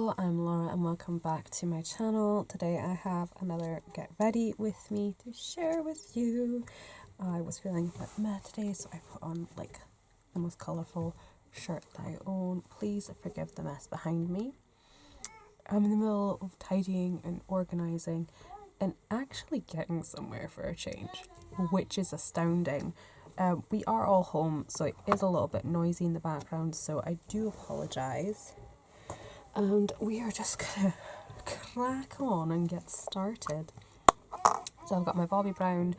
Hello, I'm Laura and welcome back to my channel. Today I have another get ready with me to share with you. I was feeling a bit meh today, so I put on like the most colourful shirt that I own. Please forgive the mess behind me. I'm in the middle of tidying and organising and actually getting somewhere for a change, which is astounding. We are all home, so it is a little bit noisy in the background, so I do apologise. And we are just gonna crack on and get started. So I've got my Bobbi Brown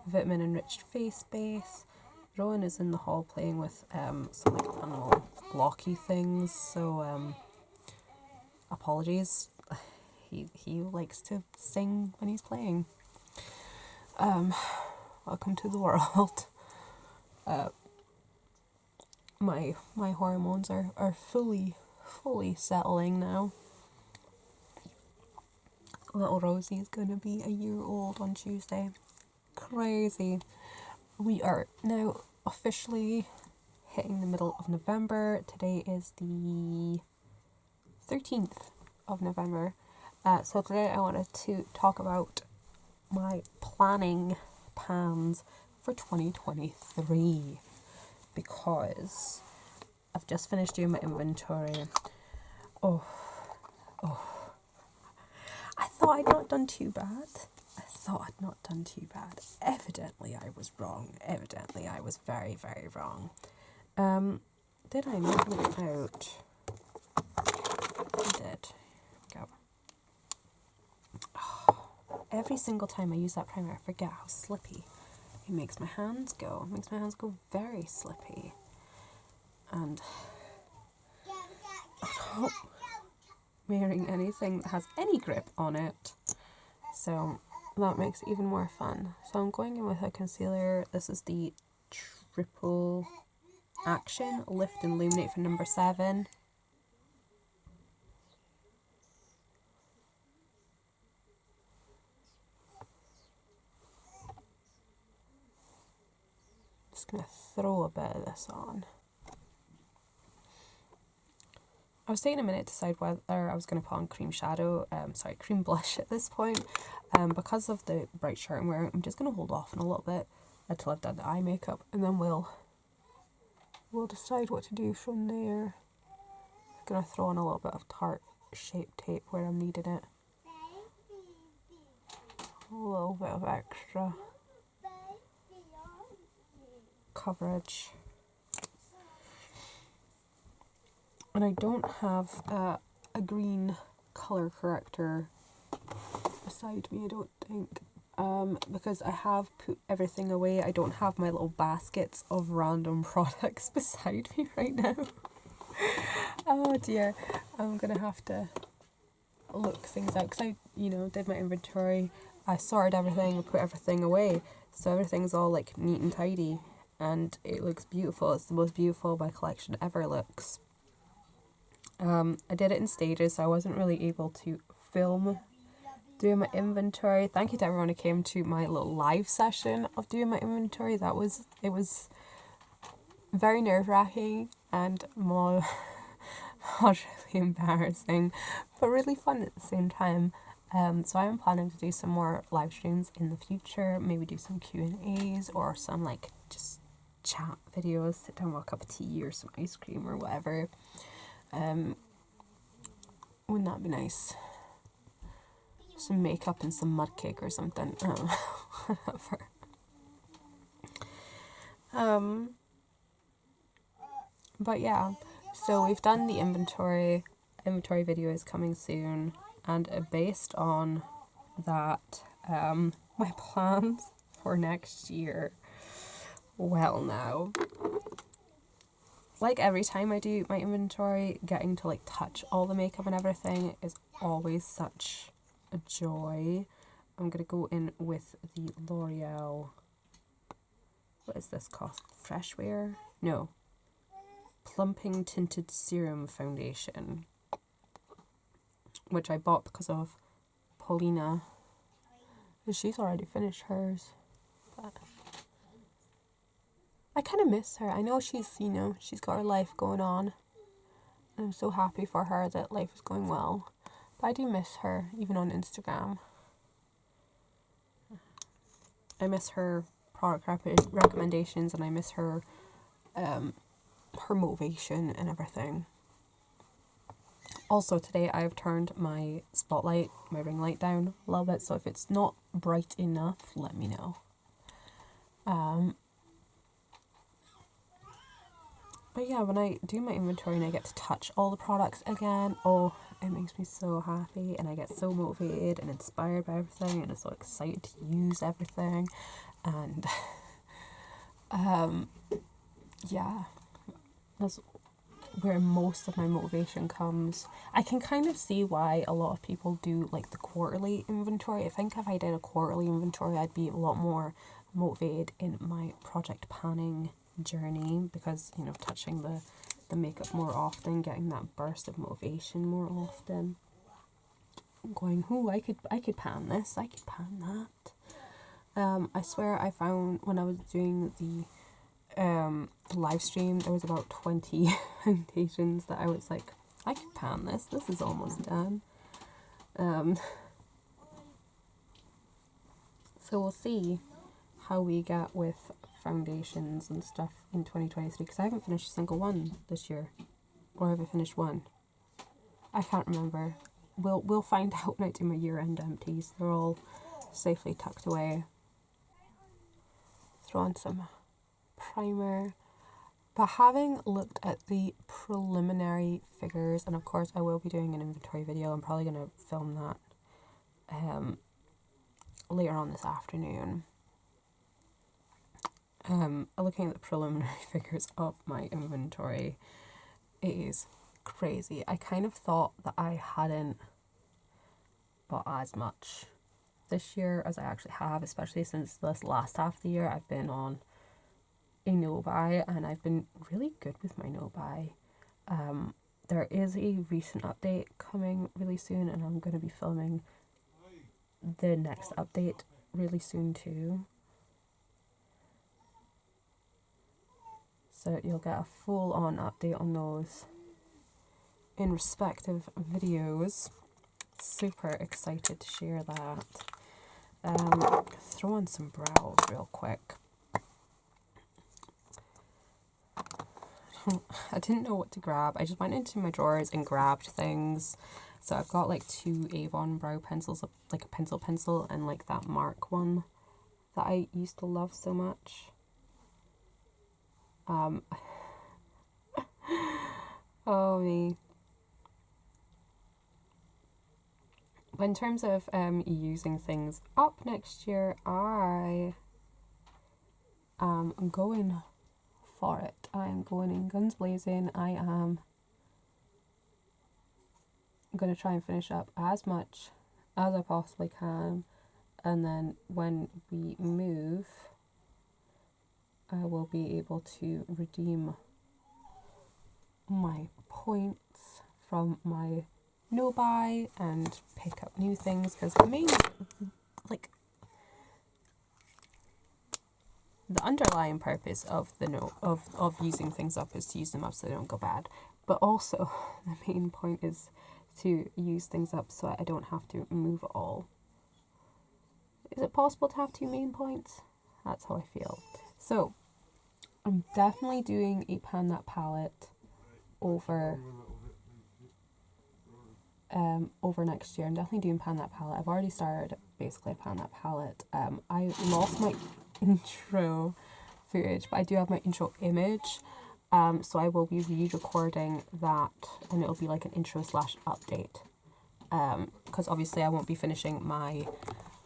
vitamin enriched face base. Rowan is in the hall playing with some like animal blocky things, so apologies. He likes to sing when he's playing. Welcome to the world. My hormones are fully settling now. Little Rosie is gonna be a year old on Tuesday. Crazy. We are now officially hitting the middle of November. Today is the 13th of November. So today I wanted to talk about my planning plans for 2023 because I've just finished doing my inventory. Oh. I thought I'd not done too bad. Evidently I was wrong. Evidently I was very, very wrong. Did I not look out? I did. Go. Oh, every single time I use that primer, I forget how slippy it makes my hands go. It makes my hands go very slippy. And I'm not wearing anything that has any grip on it. So that makes it even more fun. So I'm going in with a concealer. This is the Triple Action Lift and Illuminate for number 7. Just going to throw a bit of this on. I was taking a minute to decide whether I was going to put on cream blush at this point. Because of the bright shirt I'm wearing, I'm just going to hold off in a little bit until I've done the eye makeup, and then we'll decide what to do from there. I'm going to throw on a little bit of Tarte Shape Tape where I'm needing it. A little bit of extra coverage. And I don't have a green colour corrector beside me, I don't think, because I have put everything away. I don't have my little baskets of random products beside me right now. Oh dear, I'm gonna have to look things out, because I, did my inventory, I sorted everything, I put everything away, so everything's all like neat and tidy, and it looks beautiful. It's the most beautiful my collection ever looks. I did it in stages, so I wasn't really able to film doing my inventory. Thank you to everyone who came to my little live session of doing my inventory. It was very nerve-wracking and more really embarrassing, but really fun at the same time. So I'm planning to do some more live streams in the future, maybe do some Q&As or some like just chat videos, sit down with a cup of tea or some ice cream or whatever. Wouldn't that be nice? Some makeup and some mud cake or something. Whatever. But yeah, so we've done the inventory. Inventory video is coming soon, and based on that, my plans for next year. Well, now, like every time I do my inventory, getting to like touch all the makeup and everything is always such a joy. I'm gonna go in with the L'Oreal, what is this called? Fresh Wear? No. Plumping Tinted Serum Foundation, which I bought because of Paulina. She's already finished hers, but I kind of miss her. I know she's got her life going on. I'm so happy for her that life is going well. But I do miss her, even on Instagram. I miss her product recommendations, and I miss her her motivation and everything. Also today I've turned my spotlight, my ring light down a little bit, so if it's not bright enough, let me know. But yeah, when I do my inventory and I get to touch all the products again, oh, it makes me so happy, and I get so motivated and inspired by everything, and I'm so excited to use everything. And yeah, that's where most of my motivation comes. I can kind of see why a lot of people do like the quarterly inventory. I think if I did a quarterly inventory, I'd be a lot more motivated in my project planning journey, because, you know, touching the makeup more often, getting that burst of motivation more often, going, "Ooh, I could pan this, I could pan that." I swear I found when I was doing the live stream, there was about 20 foundations that I was like, I could pan this is almost done. So we'll see how we get with foundations and stuff in 2023, because I haven't finished a single one this year. Or have I finished one? I can't remember. We'll find out when I do my year-end empties. They're all safely tucked away. Throw on some primer. But having looked at the preliminary figures, and of course I will be doing an inventory video, I'm probably going to film that later on this afternoon. Looking at the preliminary figures of my inventory, it is crazy. I kind of thought that I hadn't bought as much this year as I actually have, especially since this last half of the year I've been on a no-buy, and I've been really good with my no-buy. There is a recent update coming really soon, and I'm going to be filming the next update really soon too. So you'll get a full-on update on those in respective videos. Super excited to share that. Throw on some brows real quick. I didn't know what to grab. I just went into my drawers and grabbed things. So I've got like 2 Avon brow pencils, like a pencil and like that Mark one that I used to love so much. Oh me. But in terms of using things up next year, I am going for it. I am going in guns blazing. I am going to try and finish up as much as I possibly can, and then when we move, I will be able to redeem my points from my no-buy and pick up new things, because the main, like, the underlying purpose of of using things up is to use them up so they don't go bad, but also the main point is to use things up so I don't have to move it all. Is it possible to have 2 main points? That's how I feel. So I'm definitely doing a pan that palette over next year. I'm definitely doing pan that palette. I've already started basically a pan that palette. I lost my intro footage, but I do have my intro image. So I will be re-recording that, and it'll be like an intro / update. Because obviously I won't be finishing my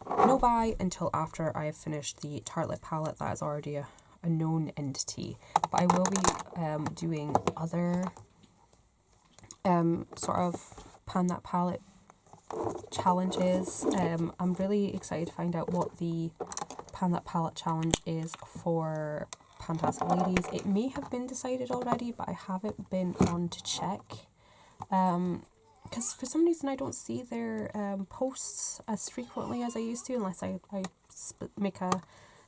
no-buy until after I have finished the Tartelette palette. That is already a known entity. But I will be doing other sort of pan that palette challenges. I'm really excited to find out what the pan that palette challenge is for Fantastic Ladies. It may have been decided already, but I haven't been on to check. Because for some reason I don't see their posts as frequently as I used to, unless I make a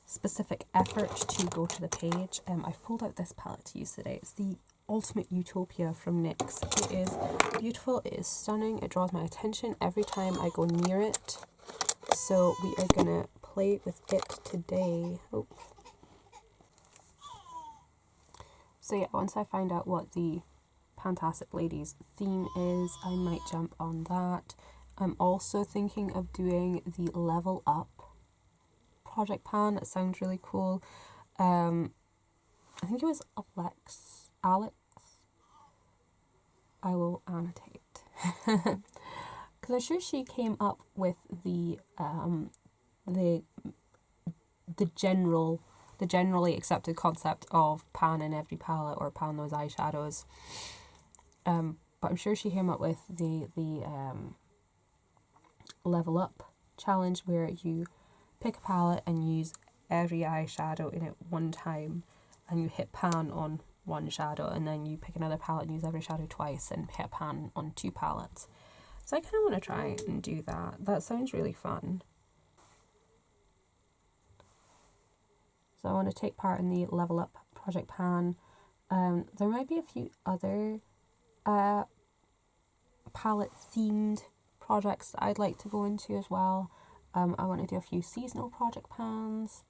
specific effort to go to the page. I've pulled out this palette to use today. It's the Ultimate Utopia from NYX. It is beautiful, it is stunning, it draws my attention every time I go near it. So we are gonna play with it today. Oh. So yeah, once I find out what the Fantastic Ladies theme is, I might jump on that. I'm also thinking of doing the Level Up project pan. It sounds really cool. I think it was Alex. I will annotate. Because I'm sure she came up with the generally accepted concept of pan in every palette or pan those eyeshadows. But I'm sure she came up with the Level Up challenge, where you pick a palette and use every eyeshadow in it one time, and you hit pan on one shadow, and then you pick another palette and use every shadow twice and hit pan on 2 palettes. So I kind of want to try and do that. That sounds really fun. So I want to take part in the Level Up project pan. There might be a few other palette themed projects that I'd like to go into as well. I want to do a few seasonal project pans.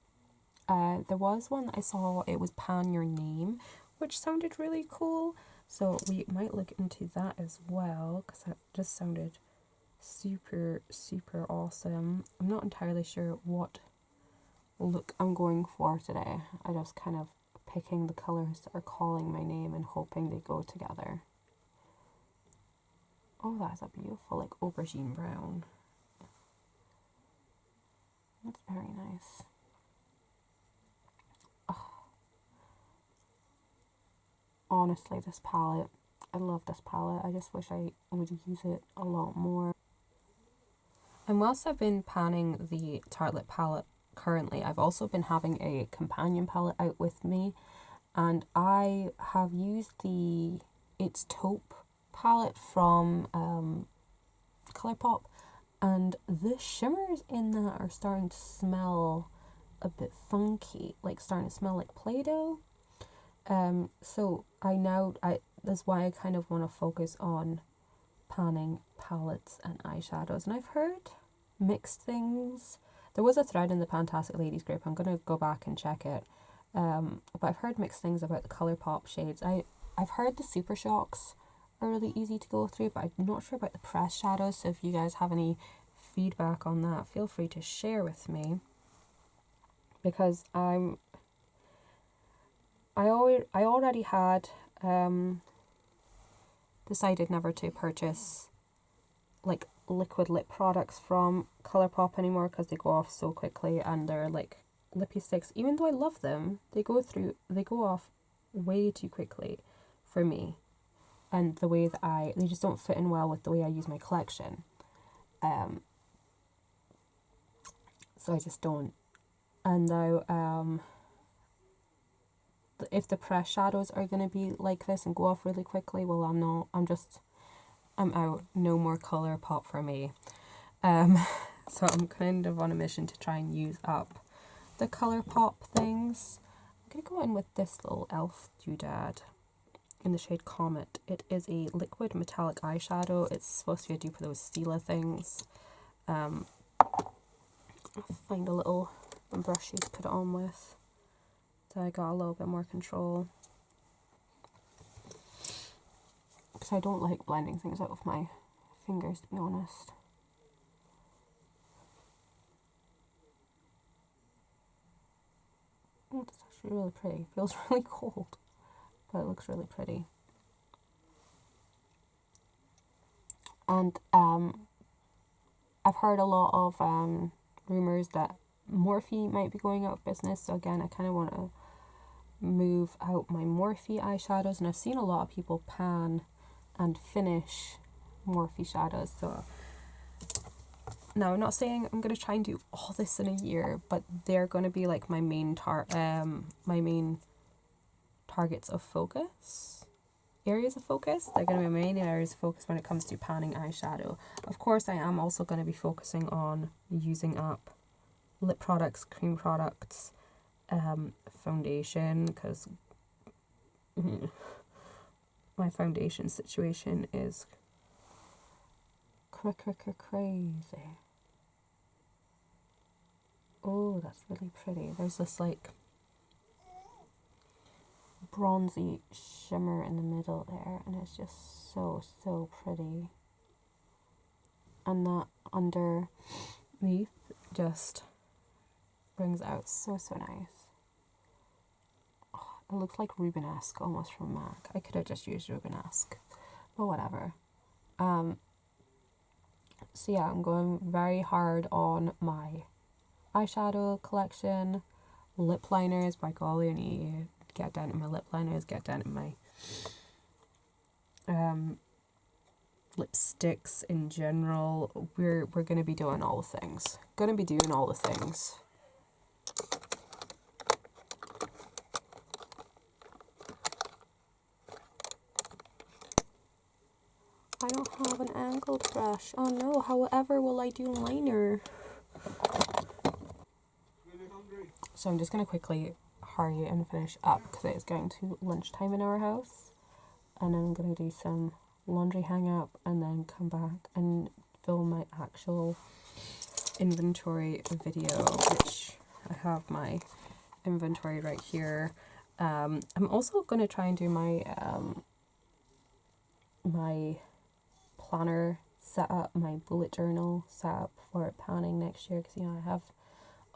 There was one that I saw, it was Pan Your Name, which sounded really cool. So we might look into that as well, because that just sounded super, super awesome. I'm not entirely sure what look I'm going for today. I just kind of picking the colours that are calling my name and hoping they go together. Oh, that's a beautiful, like, aubergine brown. That's very nice. Oh. Honestly, this palette, I love this palette. I just wish I would use it a lot more. And whilst I've been panning the Tartelette palette currently, I've also been having a companion palette out with me, and I have used the It's Taupe palette from Colourpop, and the shimmers in that are starting to smell a bit funky, like starting to smell like Play-Doh. So that's why I kind of want to focus on panning palettes and eyeshadows. And I've heard mixed things. There was a thread in the Fantastic Ladies group, I'm going to go back and check it. But I've heard mixed things about the Colourpop shades. I've heard the Super Shocks are really easy to go through, but I'm not sure about the pressed shadows. So if you guys have any feedback on that, feel free to share with me, because I already had decided never to purchase like liquid lip products from Colourpop anymore, because they go off so quickly, and they're like lippy sticks. Even though I love them, they go off way too quickly for me, and the way that they just don't fit in well with the way I use my collection. So I just don't. And now if the press shadows are going to be like this and go off really quickly, well, I'm out. No more Colourpop for me. So I'm kind of on a mission to try and use up the Colourpop things. I'm going to go in with this little elf doodad in the shade Comet. It is a liquid metallic eyeshadow. It's supposed to be a dupe of those Stila things. I'll find a little brushy to put it on with, so I got a little bit more control. Because I don't like blending things out with my fingers, to be honest. Oh, it's actually really pretty. It feels really cold, but it looks really pretty. And I've heard a lot of rumours that Morphe might be going out of business. So again, I kind of want to move out my Morphe eyeshadows, and I've seen a lot of people pan and finish Morphe shadows. So now, I'm not saying I'm going to try and do all this in a year, but they're going to be like my main targets of focus, areas of focus. They're going to be my main areas of focus when it comes to panning eyeshadow. Of course, I am also going to be focusing on using up lip products, cream products, foundation, because my foundation situation is crazy. Oh, that's really pretty. There's this like bronzy shimmer in the middle there, and it's just so pretty. And that underneath just brings out so nice. Oh, it looks like Rubenesque almost from MAC. I could have just used Rubenesque, but whatever. So yeah, I'm going very hard on my eyeshadow collection. Lip liners, by golly, I need to get down to my lip liners, get down to my lipsticks in general. We're gonna be doing all the things. I don't have an angled brush. Oh no, however will I do liner? So I'm just going to quickly hurry and finish up because it is going to lunchtime in our house. And then I'm going to do some laundry hang up and then come back and film my actual inventory video, which I have my inventory right here. I'm also going to try and do my my planner setup, my bullet journal setup for panning next year, because I have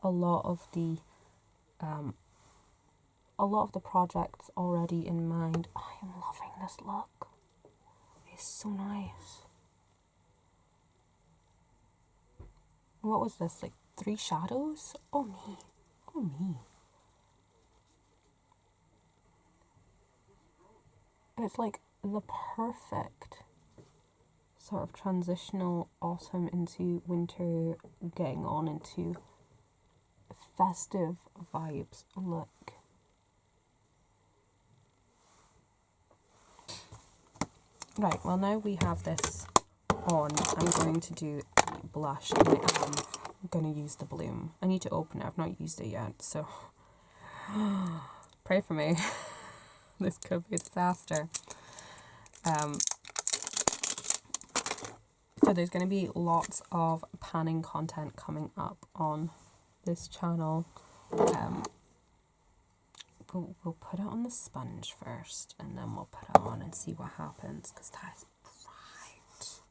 a lot of the projects already in mind. I am loving this look. It's so nice. What was this, like 3 shadows? Oh me. It's like the perfect sort of transitional autumn into winter, getting on into festive vibes look. Right, well now we have this on, I'm going to do a blush, and I am going to use the Bloom. I need to open it, I've not used it yet, so pray for me. This could be a disaster. So there's going to be lots of panning content coming up on this channel. We'll put it on the sponge first, and then we'll put it on and see what happens, because that is bright.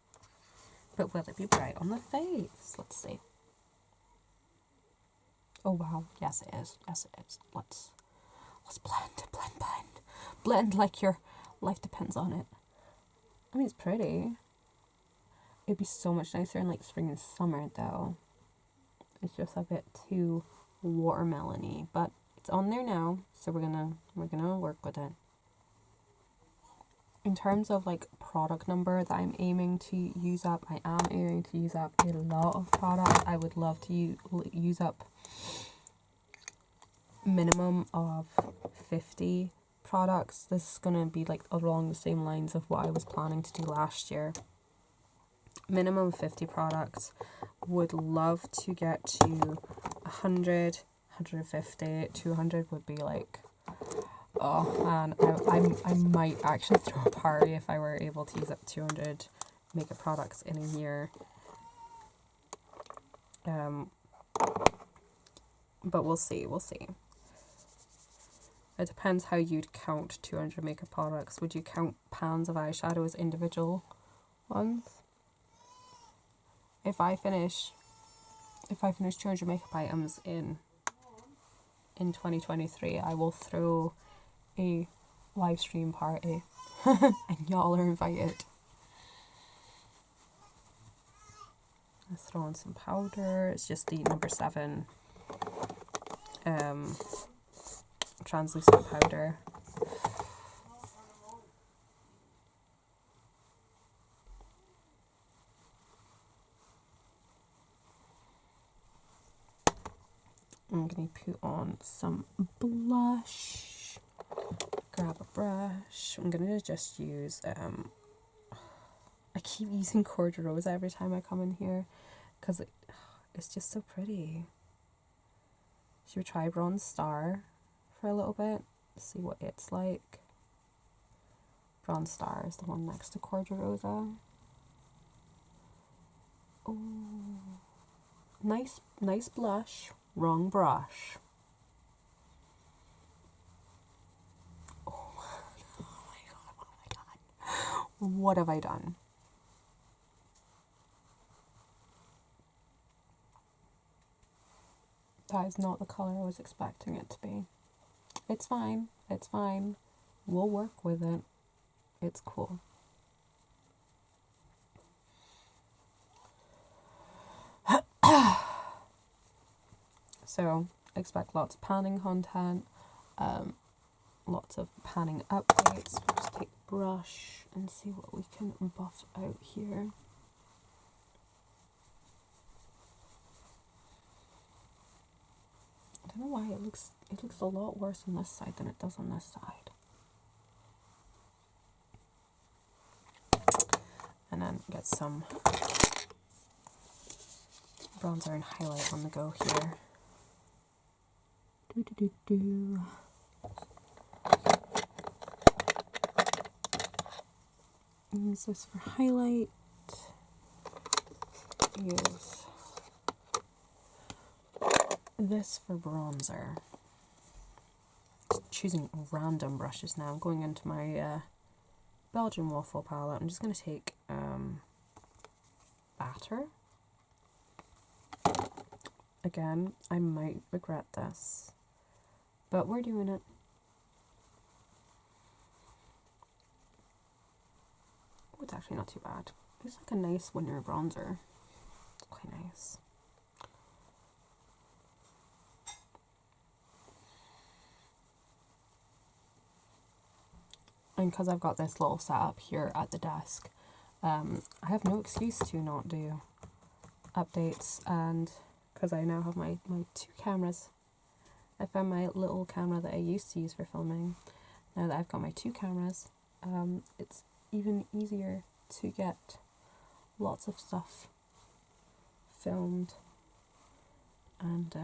But will it be bright on the face? Let's see. Oh wow, yes it is. Let's blend like your life depends on it. I mean, it's pretty. It'd be so much nicer in like spring and summer though. It's just a bit too watermelony, but it's on there now, so we're gonna work with it. In terms of like product number that I'm aiming to use up, I am aiming to use up a lot of products. I would love to use up minimum of 50 products. This is gonna be like along the same lines of what I was planning to do last year. Minimum 50 products. Would love to get to 100, 150, 200 would be like, oh man, I might actually throw a party if I were able to use up 200 makeup products in a year. But we'll see. It depends how you'd count 200 makeup products. Would you count pans of eyeshadow as individual ones? If I finish 200 makeup items in 2023, I will throw a live stream party and y'all are invited. Let's throw in some powder. It's just the number 7 translucent powder. I'm going to put on some blush. Grab a brush. I'm going to just use, I keep using Cordrose every time I come in here because it's just so pretty. Should we try Bronze Star for a little bit? See what it's like. Bronze Star is the one next to Cordia Rosa. Oh, nice blush. Wrong brush. Oh my god. What have I done? That is not the colour I was expecting it to be. It's fine. It's fine. We'll work with it. It's cool. So, expect lots of panning content, lots of panning updates. We'll just take the brush and see what we can buff out here. I don't know why it looks a lot worse on this side than it does on this side. And then get some bronzer and highlight on the go here. Use this for highlight. Use this for bronzer. Just choosing random brushes now. I'm going into my Belgian waffle palette. I'm just going to take batter. Again, I might regret this, but we're doing it. Oh, it's actually not too bad. It's like a nice winter bronzer. It's quite nice. And because I've got this little setup here at the desk, I have no excuse to not do updates, and because I now have my two cameras. I found my little camera that I used to use for filming. Now that I've got my two cameras, it's even easier to get lots of stuff filmed, and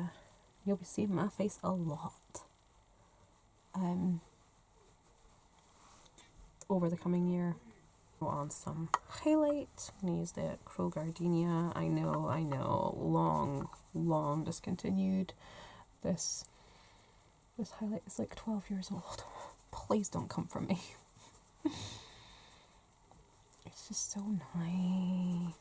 you'll be seeing my face a lot over the coming year. On some highlight, I'm gonna use the Crow Gardenia. I know, long discontinued. This highlight is like 12 years old. Please don't come for me. It's just so nice.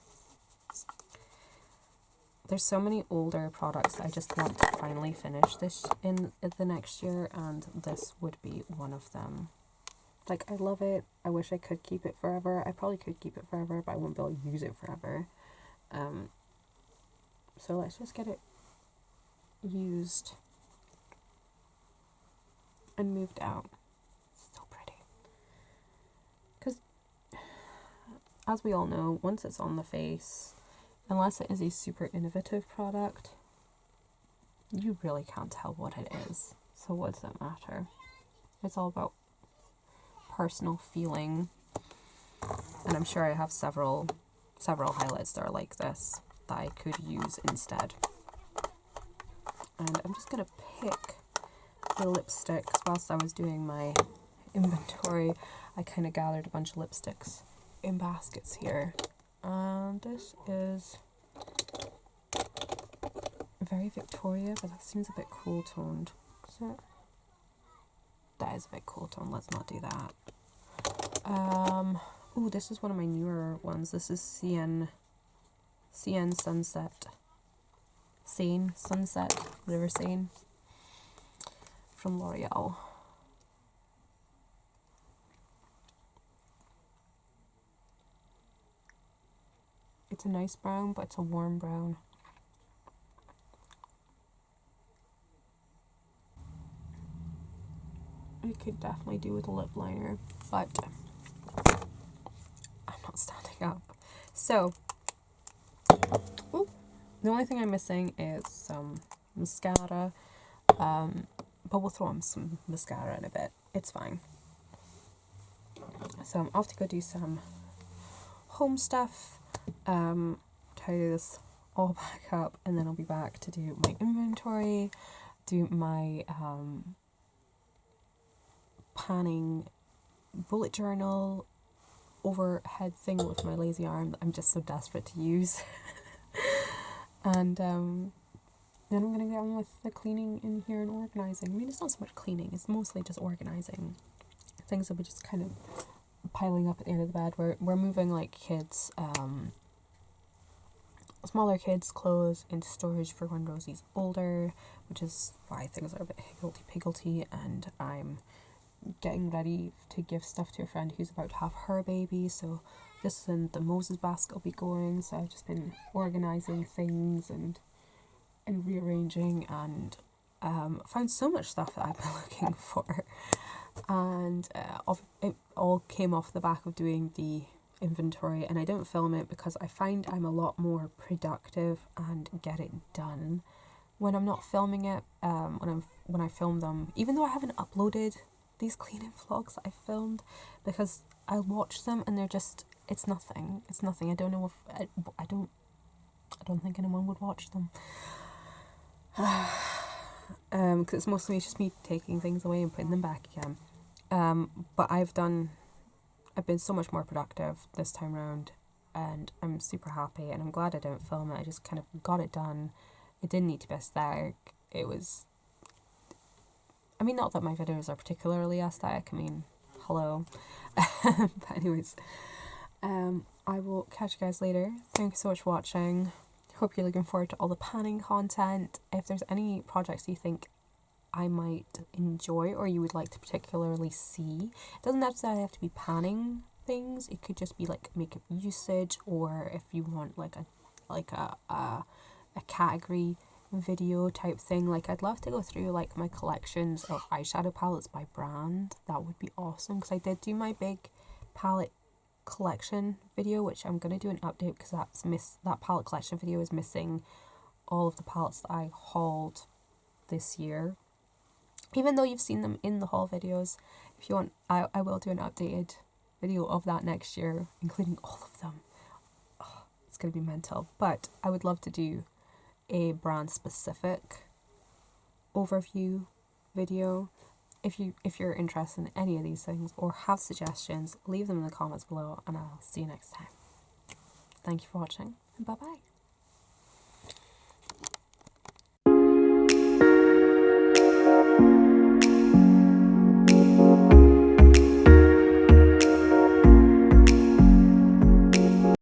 There's so many older products I just want to finally finish this in the next year, and this would be one of them. Like, I love it. I wish I could keep it forever. I probably could keep it forever, but I won't be able to use it forever. So let's just get it used and moved out. It's so pretty. Because, as we all know, once it's on the face, unless it is a super innovative product, you really can't tell what it is. So what does it matter? It's all about personal feeling, and I'm sure I have several highlights that are like this that I could use instead. And I'm just gonna pick the lipsticks. Whilst I was doing my inventory, I kind of gathered a bunch of lipsticks in baskets here, and this is very Victoria, but that seems a bit cool toned. That is a bit cool tone. Let's not do that. Oh, this is one of my newer ones. This is Cyan Sunset. Sane Sunset, whatever Sane. From L'Oreal. It's a nice brown, but it's a warm brown. I could definitely do with a lip liner, but I'm not standing up. So, the only thing I'm missing is some mascara, but we'll throw on some mascara in a bit. It's fine. So I'm off to go do some home stuff, tidy this all back up, and then I'll be back to do my inventory, do my panning bullet journal overhead thing with my lazy arm that I'm just so desperate to use. And then I'm going to get on with the cleaning in here and organising. I mean, it's not so much cleaning, it's mostly just organising. Things that were just kind of piling up at the end of the bed. We're moving like kids, smaller kids' clothes into storage for when Rosie's older, which is why things are a bit higgledy-piggledy, and I'm getting ready to give stuff to a friend who's about to have her baby, so this and the Moses basket will be going, so I've just been organising things and rearranging, and found so much stuff that I've been looking for, and it all came off the back of doing the inventory, and I don't film it because I find I'm a lot more productive and get it done when I'm not filming it. When I film them, even though I haven't uploaded these cleaning vlogs that I filmed, because I watch them and they're just, it's nothing. I don't know if I don't think anyone would watch them. Because it's mostly just me taking things away and putting them back again. But I've been so much more productive this time around, and I'm super happy, and I'm glad I didn't film it. I just kind of got it done. It didn't need to be aesthetic. It was, I mean, not that my videos are particularly aesthetic. I mean, hello. But anyways, I will catch you guys later. Thank you so much for watching. Hope you're looking forward to all the panning content. If there's any projects you think I might enjoy or you would like to particularly see, it doesn't necessarily have to be panning things. It could just be like makeup usage, or if you want like a category video type thing. Like, I'd love to go through like my collections of eyeshadow palettes by brand. That would be awesome, because I did do my big palette collection video, which I'm going to do an update, because that palette collection video is missing all of the palettes that I hauled this year, even though you've seen them in the haul videos. If you want, I will do an updated video of that next year, including all of them. Oh, it's going to be mental. But I would love to do a brand specific overview video. If you're interested in any of these things or have suggestions, leave them in the comments below, and I'll see you next time. Thank you for watching, and bye bye.